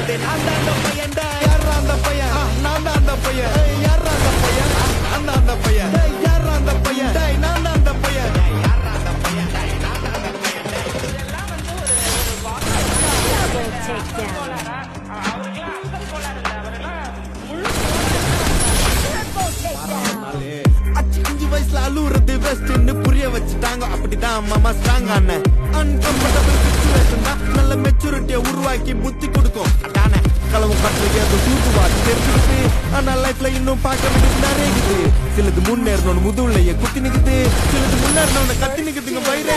நான் தான் அந்த பையன் யாரா அந்த பையன் நான் தான் அந்த பையன் யாரா அந்த பையன் நான் தான் அந்த பையன் யாரா அந்த பையன் நான் தான் அந்த பையன் யாரா அந்த பையன் நான் தான் அந்த பையன் இதெல்லாம் வந்து ஒரு அஞ்சு வயசுல அழுவுறது பெஸ்ட்னு புரிய வச்சுட்டாங்க அப்படிதான் மாமா ஸ்ட்ராங் ஆன அன்கம்ஃபர்டபிள் சிச்சுவேஷன் தான் நல்ல மெச்சூரிட்டியை உருவாக்கி புத்தி கொடுக்கும் அதானே களவு பண்றது அது தூக்குவாடி தெரிஞ்சுக்கிட்டு ஆனா லைஃப்ல இன்னும் பார்க்க வேண்டியது நிறைய இருக்குது சிலது முன்னேறணும்னு முதுகுலைய குத்தி நிக்குது சிலது முன்னேறணும்னு கத்தி நிக்குதுங்க வயிறு